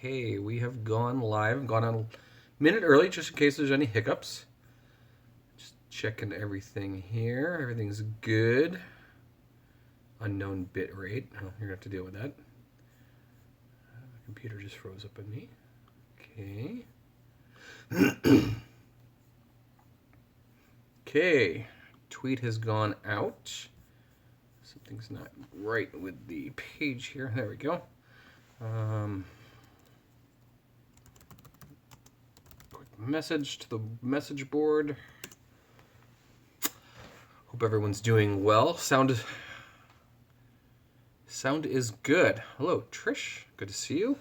Okay, we have gone live, gone on a minute early just in case there's any hiccups. Just checking everything here. Everything's good. Unknown bit rate. Oh, you're going to have to deal with that. The computer just froze up on me. Okay. Okay. Tweet has gone out. Something's not right with the page here. There we go. Quick message to the message board. Hope everyone's doing well. Sound is good. Hello, Trish. Good to see you.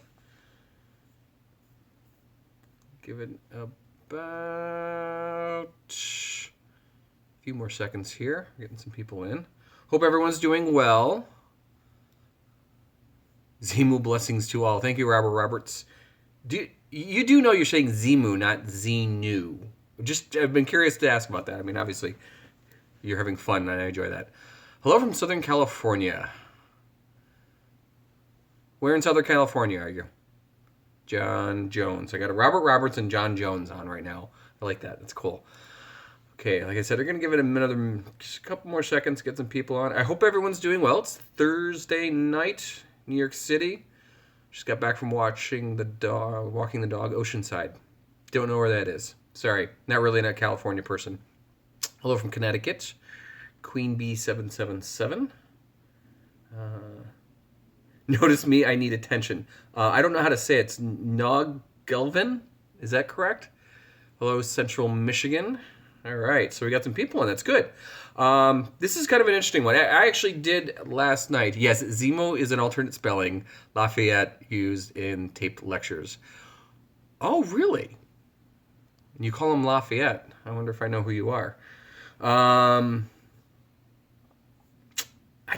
Give it about a few more seconds here. Getting some people in. Hope everyone's doing well. Zimu blessings to all. Thank you, Robert Roberts. You do know you're saying Zimu, not Zenu. I've been curious to ask about that. I mean, obviously, you're having fun, and I enjoy that. Hello from Southern California. Where in Southern California are you? John Jones. I got a Robert Roberts and John Jones on right now. I like that. That's cool. Okay, like I said, we're going to give it just a couple more seconds to get some people on. I hope everyone's doing well. It's Thursday night, New York City. Just got back from walking the dog, Oceanside. Don't know where that is. Sorry, not really a California person. Hello from Connecticut. Queen Bee 777. Notice me, I need attention. I don't know how to say it. It's Nog Gelvin. Is that correct? Hello, Central Michigan. All right, so we got some people in. That's good. This is kind of an interesting one. I actually did last night. Yes, Zemo is an alternate spelling. Lafayette used in taped lectures. Oh, really? You call him Lafayette. I wonder if I know who you are. I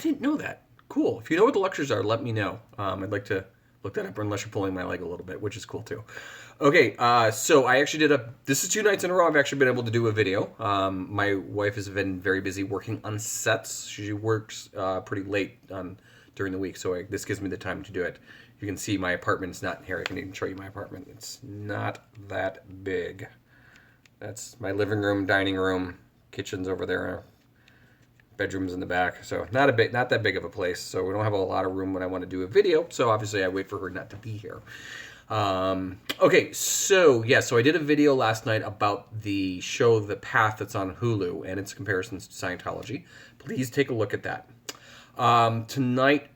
didn't know that. Cool. If you know what the lectures are, let me know. I'd like to look that up unless you're pulling my leg a little bit, which is cool too. Okay, so I actually this is 2 nights in a row I've actually been able to do a video. My wife has been very busy working on sets. She works pretty late during the week, so this gives me the time to do it. You can see my apartment's not here. I can even show you my apartment. It's not that big. That's my living room, dining room, kitchen's over there, bedrooms in the back. So not that big of a place. So we don't have a lot of room when I want to do a video. So obviously I wait for her not to be here. Okay, so I did a video last night about the show The Path that's on Hulu and its comparisons to Scientology. Please take a look at that. Tonight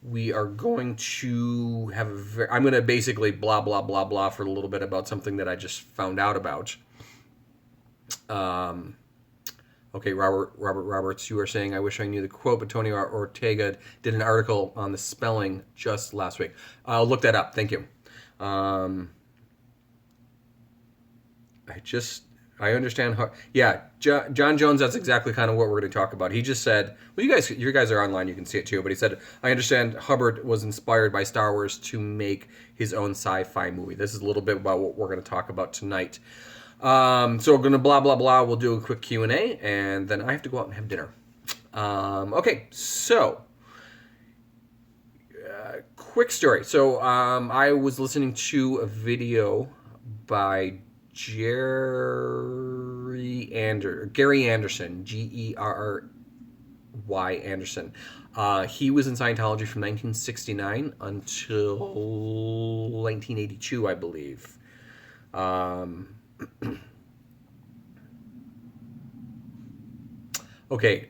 we are going to have I'm going to basically blah blah blah blah for a little bit about something that I just found out about. Okay, Robert Roberts, you were saying, I wish I knew the quote, but Tony Ortega did an article on the spelling just last week. I'll look that up. Thank you. I understand how, yeah, John Jones, that's exactly kind of what we're going to talk about. He just said, well, you guys are online, you can see it too, but he said, I understand Hubbard was inspired by Star Wars to make his own sci-fi movie. This is a little bit about what we're going to talk about tonight. So we're going to blah, blah, blah. We'll do a quick Q&A, and then I have to go out and have dinner. Okay, so quick story. So I was listening to a video by Gary Anderson, Gerry Anderson. He was in Scientology from 1969 until 1982, I believe. Okay,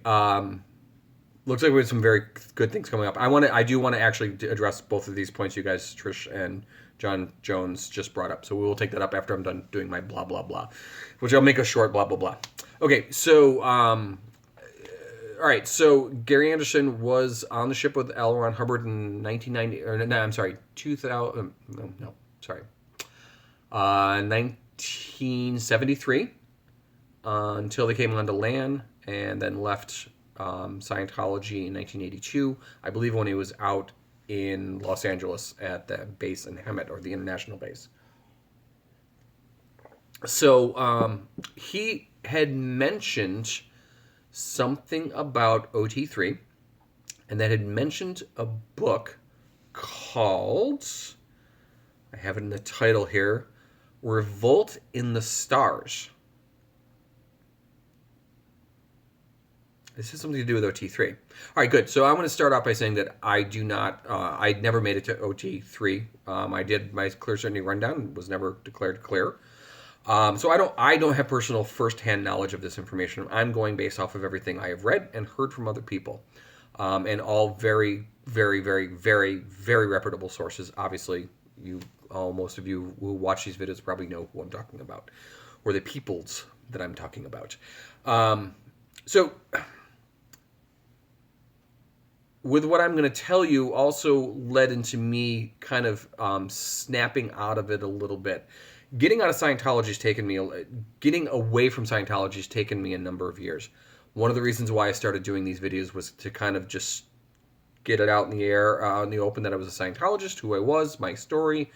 looks like we have some very good things coming up. I do want to actually address both of these points you guys, Trish and John Jones, just brought up. So we will take that up after I'm done doing my blah, blah, blah, which I'll make a short blah, blah, blah. Okay, so, all right, so Gary Anderson was on the ship with L. Ron Hubbard in 1973 until they came onto land and then left Scientology in 1982, I believe, when he was out in Los Angeles at the base in Hemet, or the international base. So he had mentioned something about OTIII, and that had mentioned a book called I have it in the title here. Revolt in the Stars. This has something to do with OTIII. All right, good. So I'm going to start off by saying that I do not, I never made it to OTIII. I did my clear certainty rundown, was never declared clear. So I don't have personal firsthand knowledge of this information. I'm going based off of everything I have read and heard from other people, and all very, very, very, very, very reputable sources. Obviously, most of you who watch these videos probably know who I'm talking about, or the peoples that I'm talking about. So with what I'm going to tell you also led into me kind of snapping out of it a little bit. Getting out of Scientology has taken me, getting away from Scientology has taken me a number of years. One of the reasons why I started doing these videos was to kind of just get it out in the air, out in the open, that I was a Scientologist, who I was, my story.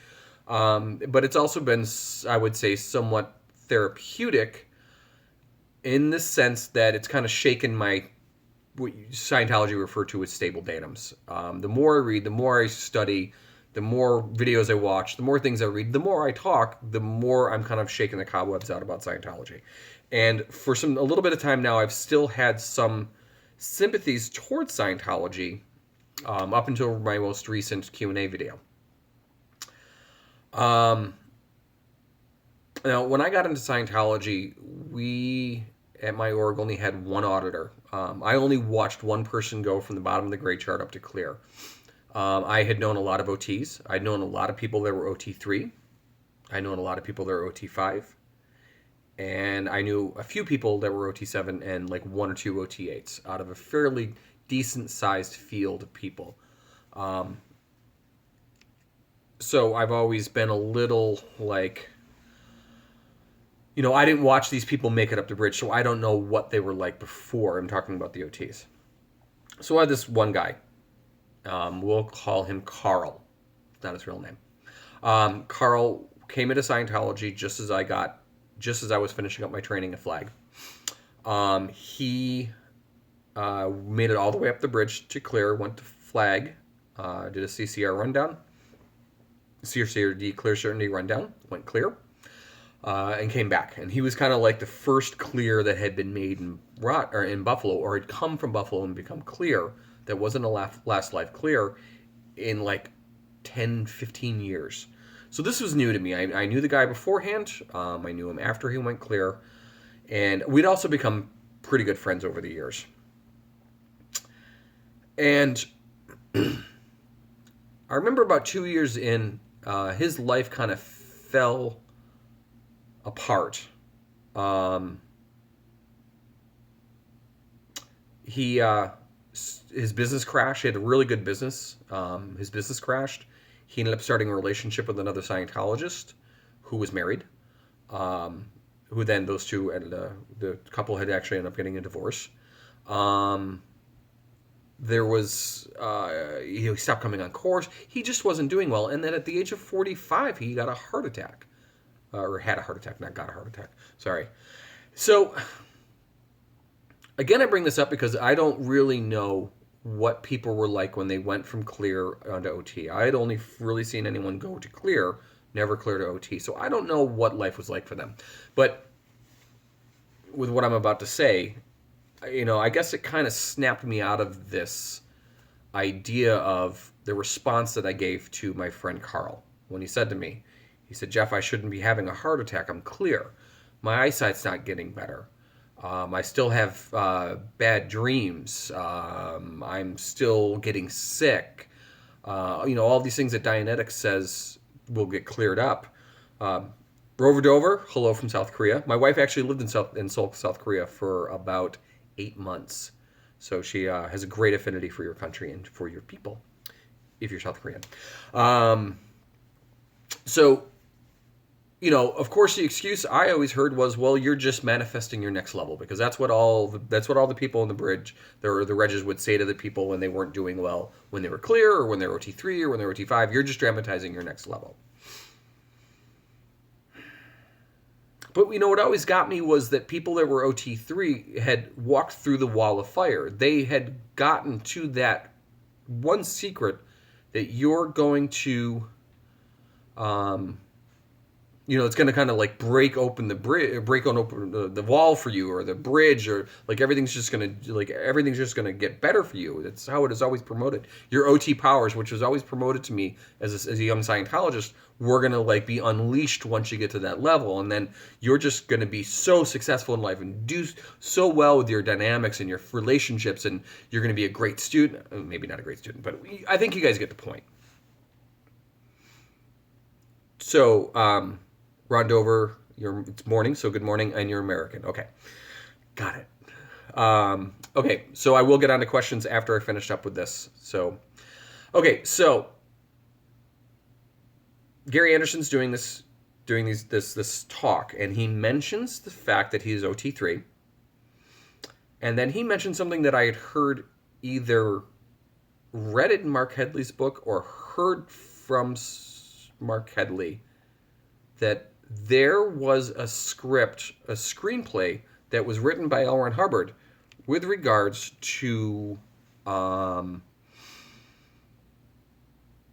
But it's also been, I would say, somewhat therapeutic in the sense that it's kind of shaken my, what Scientology refer to as stable datums. The more I read, the more I study, the more videos I watch, the more things I read, the more I talk, the more I'm kind of shaking the cobwebs out about Scientology. And for a little bit of time now, I've still had some sympathies towards Scientology up until my most recent Q&A video. Now, when I got into Scientology, we at my org only had one auditor. I only watched one person go from the bottom of the grade chart up to clear. I had known a lot of OTs. I'd known a lot of people that were OT3. I'd known a lot of people that were OT5. And I knew a few people that were OT7 and like one or two OT8s out of a fairly decent-sized field of people. So I've always been a little like, you know, I didn't watch these people make it up the bridge, so I don't know what they were like before. I'm talking about the OTs. So I had this one guy. We'll call him Carl. It's not his real name. Carl came into Scientology just as I was finishing up my training at Flag. He made it all the way up the bridge to clear, went to Flag, did a CCR rundown, CRD, clear certainty rundown, went clear, and came back. And he was kind of like the first clear that had been made in Buffalo, or had come from Buffalo and become clear, that wasn't a last life clear, in like 10, 15 years. So this was new to me. I knew the guy beforehand. I knew him after he went clear. And we'd also become pretty good friends over the years. And I remember about 2 years in, his life kind of fell apart. His business crashed. He had a really good business. His business crashed. He ended up starting a relationship with another Scientologist who was married. Who then those two ended the couple had actually ended up getting a divorce. There was he stopped coming on course. He just wasn't doing well. And then at the age of 45, he got a heart attack, or had a heart attack, not got a heart attack. Sorry. So again, I bring this up because I don't really know what people were like when they went from clear onto OT. I had only really seen anyone go to clear, never clear to OT. So I don't know what life was like for them. But with what I'm about to say, you know, I guess it kind of snapped me out of this idea of the response that I gave to my friend Carl when he said to me, he said, "Jeff, I shouldn't be having a heart attack. I'm clear. My eyesight's not getting better. I still have bad dreams. I'm still getting sick. You know, all these things that Dianetics says will get cleared up." Rover Dover, hello from South Korea. My wife actually lived in Seoul, South Korea for about 8 months. So she has a great affinity for your country and for your people, if you're South Korean. So, you know, of course, the excuse I always heard was, well, you're just manifesting your next level, because that's what all the people on the bridge, the Regis would say to the people when they weren't doing well, when they were clear, or when they were OT3, or when they were OT5, you're just dramatizing your next level. But, you know, what always got me was that people that were OT3 had walked through the wall of fire. They had gotten to that one secret that you're going to it's going to kind of like break open the wall for you, or the bridge, or like everything's just going to get better for you. That's how it is always promoted. Your OT powers, which was always promoted to me as a young Scientologist, were going to like be unleashed once you get to that level, and then you're just going to be so successful in life and do so well with your dynamics and your relationships, and you're going to be a great student. Maybe not a great student, but I think you guys get the point. So, Ron Dover, it's morning, so good morning, and you're American. Okay, got it. Okay, so I will get on to questions after I finish up with this. So, okay, so Gary Anderson's doing this talk, and he mentions the fact that he's OTIII, and then he mentioned something that I had heard, either read it in Mark Headley's book or heard from Mark Headley, that there was a screenplay that was written by L. Ron Hubbard with regards to the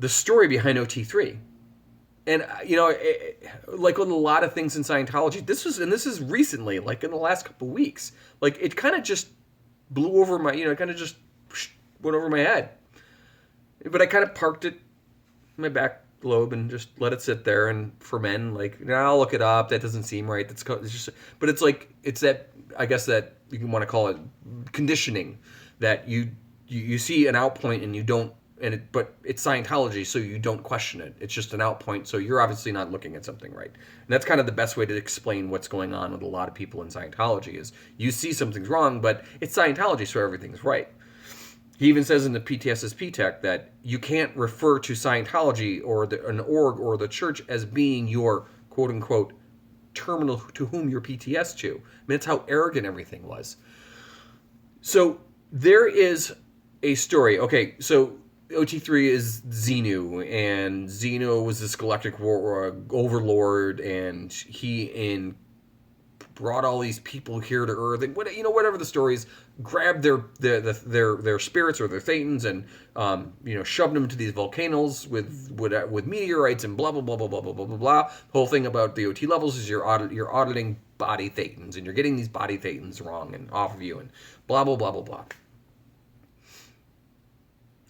story behind OTIII. And, like with a lot of things in Scientology, this is recently, like in the last couple of weeks, like it kind of just blew over my, it kind of just went over my head. But I kind of parked it in my back lobe and just let it sit there and ferment. Like, I'll look it up. That doesn't seem right. It's just, but it's like, it's that, I guess that you can want to call it conditioning, that you see an outpoint and you don't, but it's Scientology, so you don't question it. It's just an outpoint, so you're obviously not looking at something right. And that's kind of the best way to explain what's going on with a lot of people in Scientology, is you see something's wrong, but it's Scientology, so everything's right. He even says in the PTSSP tech that you can't refer to Scientology or an org or the church as being your quote-unquote terminal to whom you're PTS to. I mean, that's how arrogant everything was. So there is a story. Okay, so OTIII is Xenu, and Xenu was this galactic overlord, and he brought all these people here to Earth, and whatever the story is, grabbed their spirits or their thetans and shoved them into these volcanoes with meteorites and blah blah blah blah blah blah blah blah blah. The whole thing about the OT levels is you're auditing body thetans, and you're getting these body thetans wrong and off of you, and blah blah blah blah blah.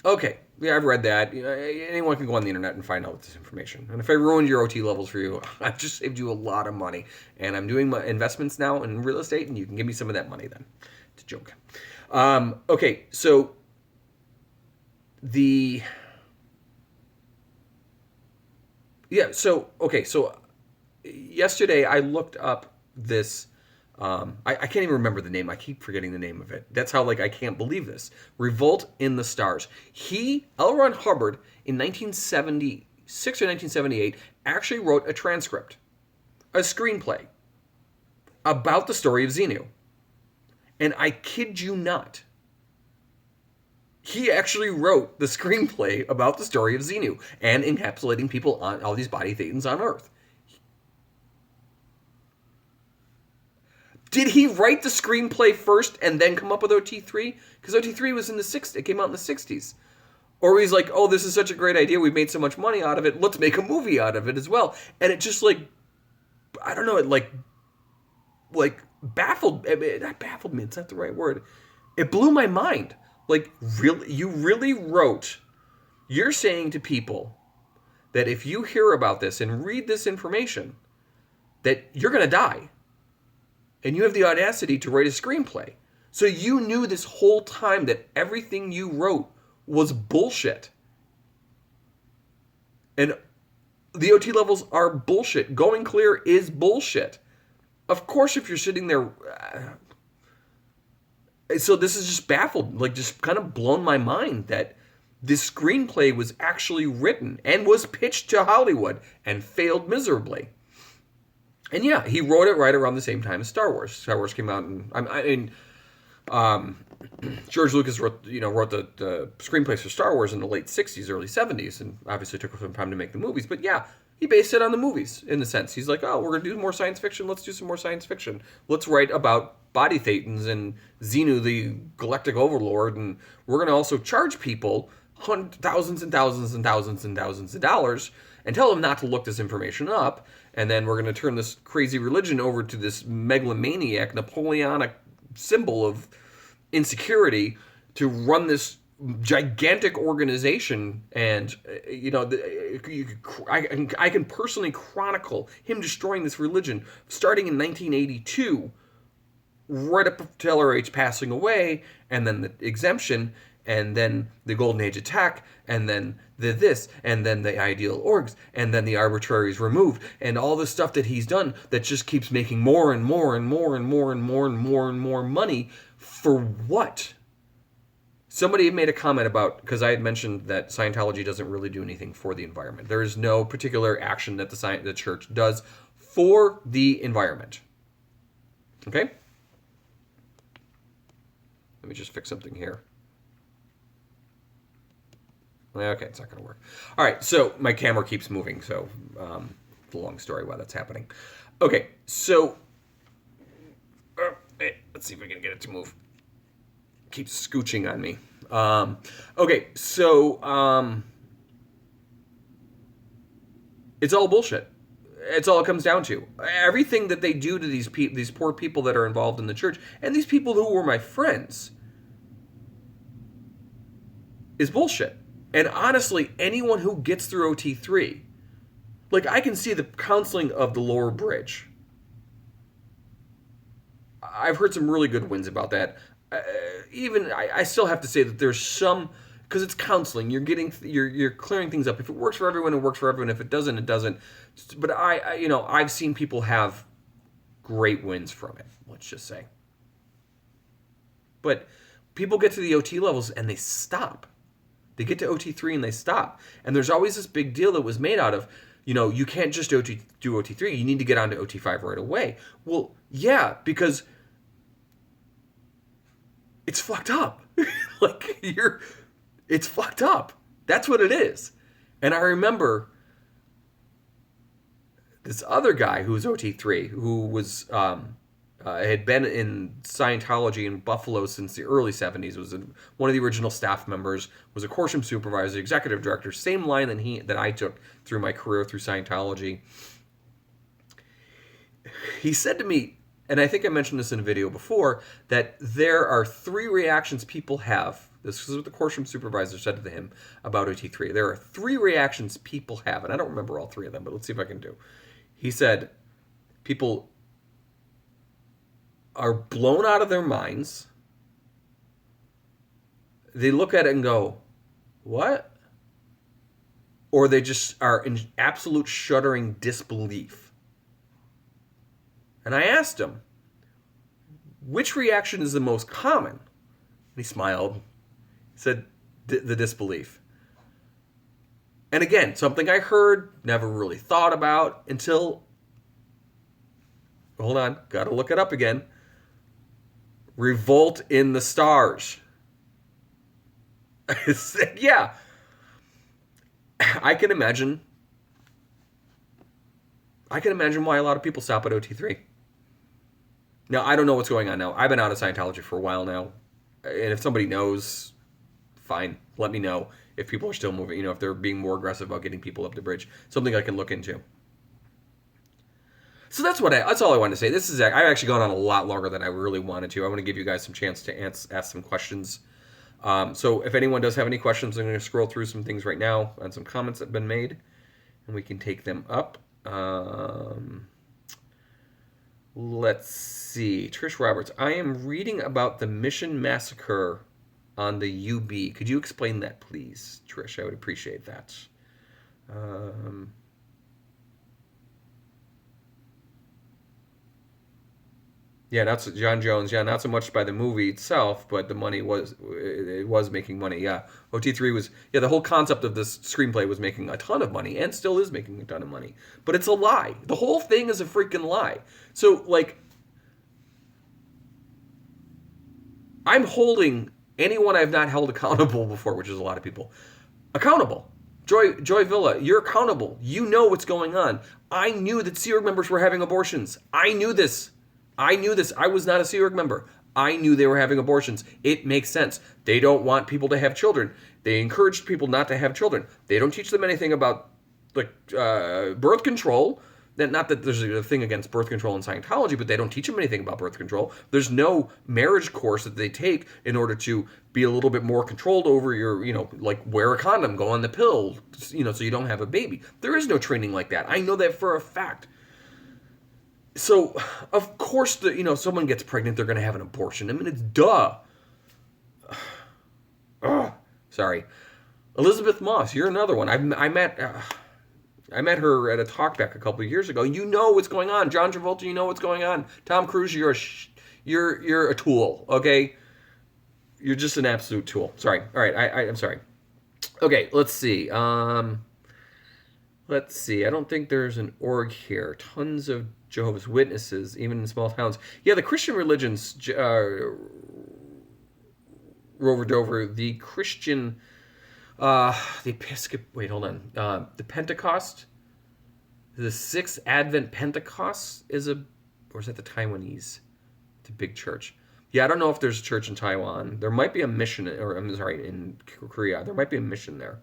Okay, yeah, I've read that. Anyone can go on the internet and find out this information. And if I ruined your OT levels for you, I've just saved you a lot of money. And I'm doing my investments now in real estate, and you can give me some of that money then. It's a joke. Okay, so so yesterday I looked up this. I can't even remember the name. I keep forgetting the name of it. That's how, I can't believe this. Revolt in the Stars. L. Ron Hubbard, in 1976 or 1978, actually wrote a transcript, a screenplay, about the story of Xenu. And I kid you not, he actually wrote the screenplay about the story of Xenu and encapsulating people on all these body thetans on Earth. Did he write the screenplay first and then come up with OTIII? Because OTIII was in the 60s. It came out in the 60s. Or he's like, oh, this is such a great idea. We've made so much money out of it. Let's make a movie out of it as well. And it just I don't know, it baffled, not baffled me, it's not the right word. It blew my mind. Really, you really wrote, you're saying to people that if you hear about this and read this information, that you're going to die. And you have the audacity to write a screenplay. So you knew this whole time that everything you wrote was bullshit. And the OT levels are bullshit. Going clear is bullshit. Of course, if you're sitting there... So this is just baffled, just kind of blown my mind that this screenplay was actually written and was pitched to Hollywood and failed miserably. And yeah, he wrote it right around the same time as Star Wars. Star Wars came out, and George Lucas wrote the screenplays for Star Wars in the late 60s, early 70s, and obviously took some time to make the movies. But yeah, he based it on the movies, in the sense. He's like, oh, we're going to do more science fiction. Let's do some more science fiction. Let's write about body thetans and Xenu, the galactic overlord, and we're going to also charge people thousands and thousands and thousands and thousands of dollars, and tell them not to look this information up. And then we're going to turn this crazy religion over to this megalomaniac, Napoleonic symbol of insecurity to run this gigantic organization. And I can personally chronicle him destroying this religion starting in 1982, right up to LRH passing away, and then the exemption, and then the golden age attack, and then this, and then the ideal orgs, and then the arbitraries removed, and all the stuff that he's done that just keeps making more and more and more and more and more and more and more money. For what? Somebody made a comment about, because I had mentioned that Scientology doesn't really do anything for the environment. There is no particular action that the church does for the environment. Okay? Let me just fix something here. Okay, it's not going to work. All right, so my camera keeps moving, so it's a long story why that's happening. Okay, so let's see if we can get it to move. Keeps scooching on me. Okay, so it's all bullshit. It's all it comes down to. Everything that they do to these poor people that are involved in the church, and these people who were my friends, is bullshit. And honestly, anyone who gets through OTIII, like, I can see the counseling of the lower bridge. I've heard some really good wins about that. I still have to say that there's some, because it's counseling. You're clearing things up. If it works for everyone, it works for everyone. If it doesn't, it doesn't. But I've seen people have great wins from it. Let's just say. But people get to the OT levels and they stop. They get to OT3 and they stop. And there's always this big deal that was made out of, you can't just do OT3. You need to get onto OT5 right away. Well, yeah, because it's fucked up. It's fucked up. That's what it is. And I remember this other guy who was OT3, who was had been in Scientology in Buffalo since the early 70s, was one of the original staff members, was a course room supervisor, executive director, same line that I took through my career through Scientology. He said to me, and I think I mentioned this in a video before, that there are 3 reactions people have. This is what the course room supervisor said to him about OT3. There are 3 reactions people have, and I don't remember all 3 of them, but let's see if I can do. He said, people are blown out of their minds. They look at it and go, what? Or they just are in absolute shuddering disbelief. And I asked him, which reaction is the most common? And he smiled. He said, the disbelief. And again, something I heard, never really thought about until, hold on, gotta look it up again. Revolt in the stars. I said, yeah. I can imagine why a lot of people stop at OT3. Now, I don't know what's going on now. I've been out of Scientology for a while now. And if somebody knows, fine, let me know. If people are still moving, if they're being more aggressive about getting people up the bridge. Something I can look into. So that's all I wanted to say. I've actually gone on a lot longer than I really wanted to. I want to give you guys some chance to ask some questions. So if anyone does have any questions, I'm going to scroll through some things right now and some comments that have been made, and we can take them up. Let's see. Trish Roberts, I am reading about the Mission Massacre on the UB. Could you explain that, please, Trish? I would appreciate that. Yeah, that's John Jones. Yeah, not so much by the movie itself, but the money was making money. Yeah, OT3 was. Yeah, the whole concept of this screenplay was making a ton of money and still is making a ton of money. But it's a lie. The whole thing is a freaking lie. So I'm holding anyone I've not held accountable before, which is a lot of people, accountable. Joy Villa, you're accountable. You know what's going on. I knew that Sea Org members were having abortions. I knew this. I was not a Sea Org member. I knew they were having abortions. It makes sense. They don't want people to have children. They encourage people not to have children. They don't teach them anything about birth control. Not that there's a thing against birth control in Scientology, but they don't teach them anything about birth control. There's no marriage course that they take in order to be a little bit more controlled over your, like wear a condom, go on the pill, so you don't have a baby. There is no training like that. I know that for a fact. So, of course, someone gets pregnant, they're going to have an abortion. I mean, it's duh. Sorry. Elizabeth Moss, you're another one. I met her at a talk back a couple of years ago. You know what's going on. John Travolta, you know what's going on. Tom Cruise, you're a tool, okay? You're just an absolute tool. Sorry. All right, I'm sorry. Okay, let's see. Let's see. I don't think there's an org here. Tons of Jehovah's Witnesses, even in small towns. Yeah, the Christian religions, Rover Dover, the Christian, the Episcopal, wait, hold on. The Pentecost, the Sixth Advent Pentecost or is that the Taiwanese? The big church. Yeah, I don't know if there's a church in Taiwan. There might be a mission, or I'm sorry, in Korea. There might be a mission there.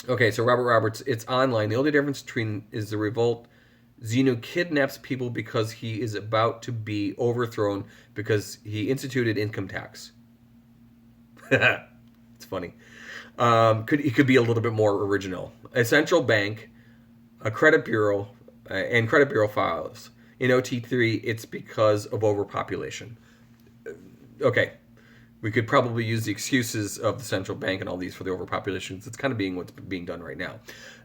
Okay, so Robert Roberts, it's online. The only difference is the Revolt. Xenu kidnaps people because he is about to be overthrown because he instituted income tax. It's funny. It could be a little bit more original. A central bank, a credit bureau, and credit bureau files. In OTIII, it's because of overpopulation. Okay. We could probably use the excuses of the central bank and all these for the overpopulation. It's kind of what's being done right now.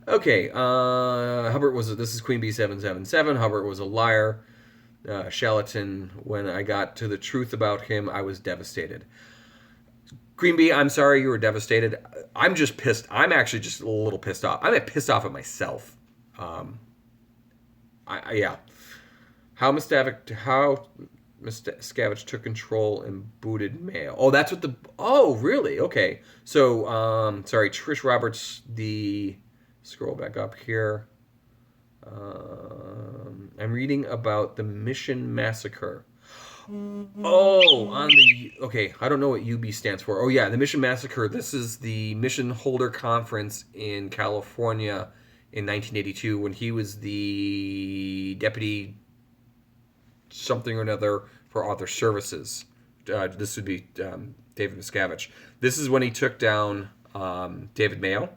Okay, this is Queen Bee 777. Hubbard was a liar. Charlatan, when I got to the truth about him, I was devastated. Queen Bee, I'm sorry you were devastated. I'm just pissed. I'm actually just a little pissed off. I'm pissed off at myself. Yeah. How Miscavige took control and booted Mayo. Oh, that's what oh, really? Okay. So, sorry, Trish Roberts, scroll back up here. I'm reading about the Mission Massacre. Oh, okay, I don't know what UB stands for. Oh, yeah, the Mission Massacre. This is the Mission Holder Conference in California in 1982 when he was the deputy something or another for Author Services. This would be David Miscavige. This is when he took down David Mayo.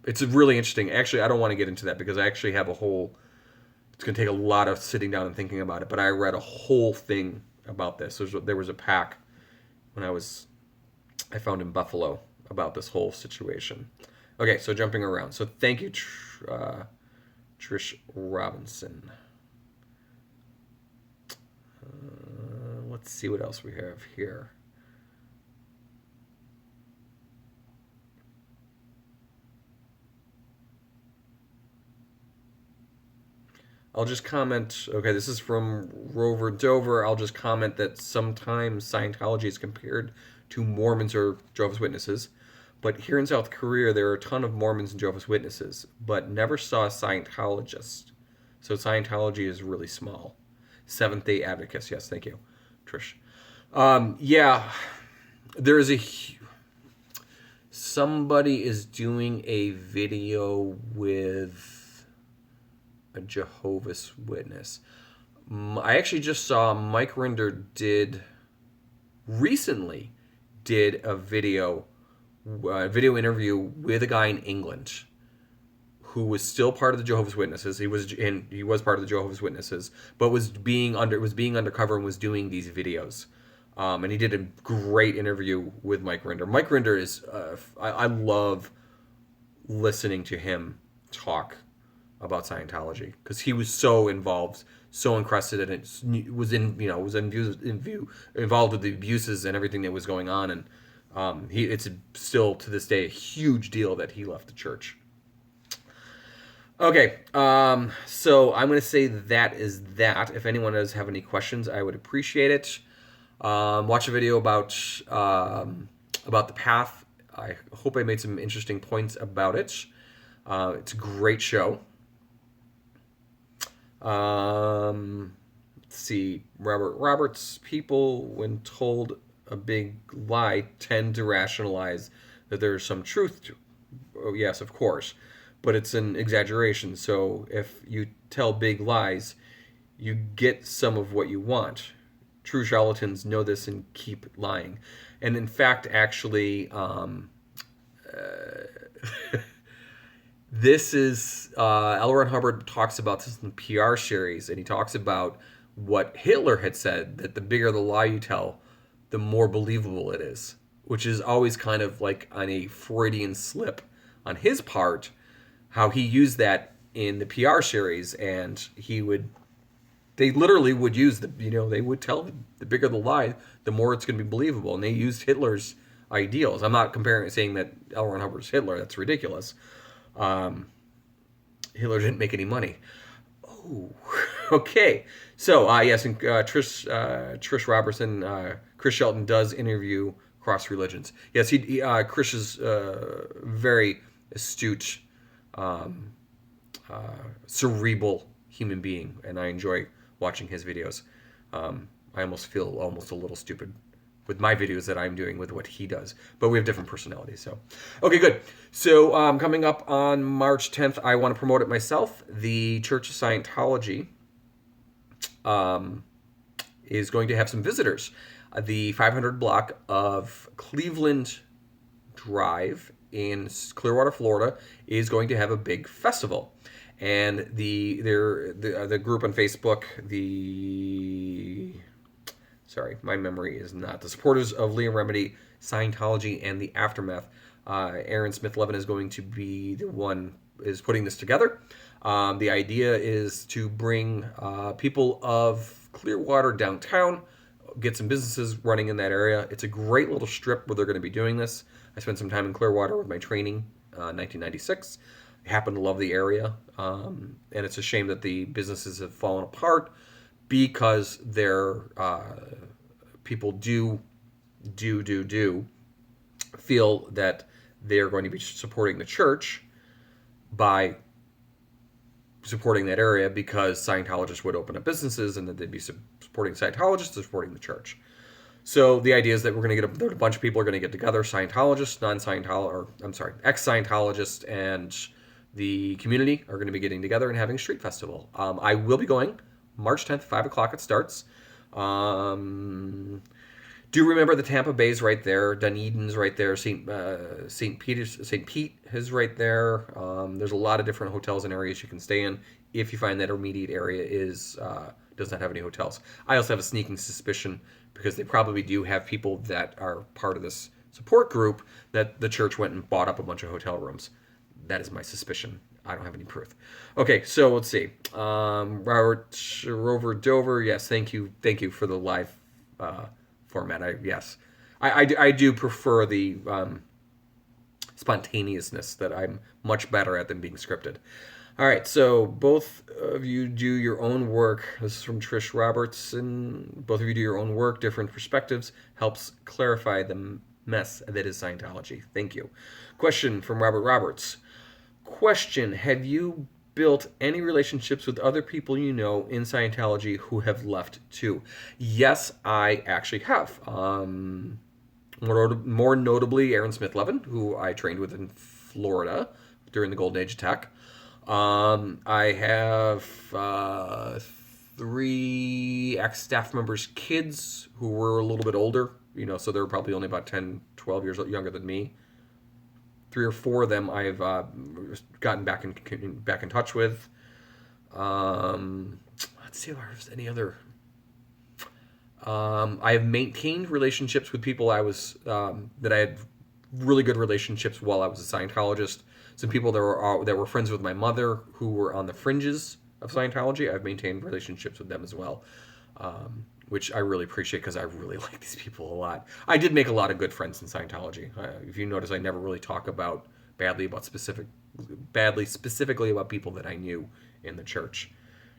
It's really interesting. Actually, I don't want to get into that because I actually have it's going to take a lot of sitting down and thinking about it, but I read a whole thing about this. There was a pack when I found in Buffalo about this whole situation. Okay, so jumping around. So thank you, Trish Robinson. Let's see what else we have here. I'll just comment, okay, this is from Rover Dover. I'll just comment that sometimes Scientology is compared to Mormons or Jehovah's Witnesses. But here in South Korea, there are a ton of Mormons and Jehovah's Witnesses, but never saw a Scientologist. So Scientology is really small. Seventh-day Advocates. Yes, thank you, Trish. Yeah, there is somebody is doing a video with a Jehovah's Witness. I actually just saw Mike Rinder recently did a video interview with a guy in England who was still part of the Jehovah's Witnesses. He was part of the Jehovah's Witnesses, but was being undercover and was doing these videos. And he did a great interview with Mike Rinder. Mike Rinder is I love listening to him talk about Scientology because he was so involved, so encrusted in it, involved with the abuses and everything that was going on, and it's still to this day a huge deal that he left the church. Okay, so I'm going to say that is that. If anyone does have any questions, I would appreciate it. Watch a video about the path. I hope I made some interesting points about it. It's a great show. Let's see. Roberts, people, when told a big lie, tend to rationalize that there's some truth to. Oh, yes, of course, but it's an exaggeration. So if you tell big lies, you get some of what you want. True charlatans know this and keep lying. And in fact, actually, this is L. Ron Hubbard talks about this in the PR series, and he talks about what Hitler had said, that the bigger the lie you tell, the more believable it is, which is always kind of like on a Freudian slip on his part, how he used that in the PR series, and they literally would use they would tell the bigger the lie, the more it's going to be believable, and they used Hitler's ideals. I'm not saying that L. Ron Hubbard's Hitler. That's ridiculous. Hitler didn't make any money. Oh, okay. So yes, and Trish Robertson, Chris Shelton does interview cross religions. Yes, Chris is very astute, cerebral human being, and I enjoy watching his videos. I almost feel a little stupid with my videos that I'm doing with what he does, but we have different personalities. So, okay, good. So coming up on March 10th, I want to promote it myself. The Church of Scientology is going to have some visitors. The 500 block of Cleveland Drive in Clearwater, Florida, is going to have a big festival. And the group on Facebook, sorry, my memory is not. The supporters of Liam Remedy, Scientology, and the Aftermath. Aaron Smith-Levin is going to be the one is putting this together. The idea is to bring people of Clearwater downtown, get some businesses running in that area. It's a great little strip where they're going to be doing this. I spent some time in Clearwater with my training, 1996. I happen to love the area, and it's a shame that the businesses have fallen apart because their people do feel that they're going to be supporting the church by supporting that area, because Scientologists would open up businesses and that they'd be supporting Scientologists or supporting the church. So the idea is that we're going to get a bunch of people are going to get together, Scientologists, ex-Scientologists, and the community are going to be getting together and having a street festival. I will be going March 10th, 5 o'clock it starts. Do remember the Tampa Bay's right there, Dunedin's right there, St. Pete is right there. There's a lot of different hotels and areas you can stay in if you find that immediate area does not have any hotels. I also have a sneaking suspicion, because they probably do have people that are part of this support group, that the church went and bought up a bunch of hotel rooms. That is my suspicion. I don't have any proof. Okay, so let's see. Robert Rover Dover, yes, thank you for the live format. I do prefer the spontaneousness that I'm much better at than being scripted. All right, so both of you do your own work. This is from Trish Robertson. Both of you do your own work, different perspectives, helps clarify the mess that is Scientology. Thank you. Question from Robert Roberts. Question, have you built any relationships with other people you know in Scientology who have left too? Yes, I actually have. More notably, Aaron Smith-Levin, who I trained with in Florida during the Golden Age of Tech. I have 3 ex-staff members' kids who were a little bit older, so they were probably only about 10, 12 years younger than me. 3 or 4 of them I've gotten back in touch with. Let's see if there's any other. I have maintained relationships with people that I had really good relationships while I was a Scientologist. Some people that were friends with my mother who were on the fringes of Scientology, I've maintained relationships with them as well, which I really appreciate, because I really like these people a lot. I did make a lot of good friends in Scientology. If you notice, I never really talk specifically about people that I knew in the church.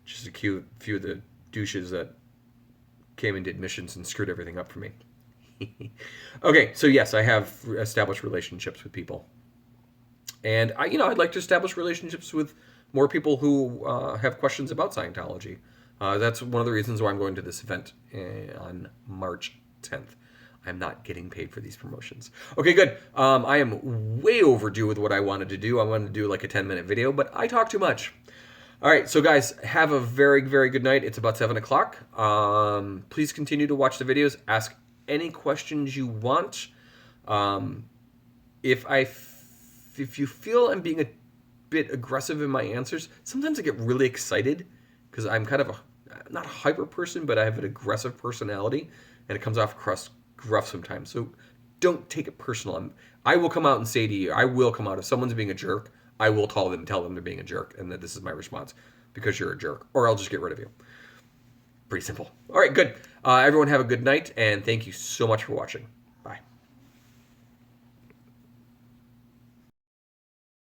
Just a few of the douches that came and did missions and screwed everything up for me. Okay, so yes, I have established relationships with people. And I'd like to establish relationships with more people who have questions about Scientology. That's one of the reasons why I'm going to this event on March 10th. I'm not getting paid for these promotions. Okay, good. I am way overdue with what I wanted to do. I wanted to do like a 10-minute video, but I talk too much. All right, so guys, have a very, very good night. It's about 7 o'clock. Please continue to watch the videos. Ask any questions you want. If you feel I'm being a bit aggressive in my answers, sometimes I get really excited because I'm kind of not a hyper person, but I have an aggressive personality, and it comes off gruff sometimes. So don't take it personal. I will come out and say to you, I will come out if someone's being a jerk. I will tell them they're being a jerk, and that this is my response because you're a jerk, or I'll just get rid of you. Pretty simple. All right, good. Everyone have a good night, and thank you so much for watching.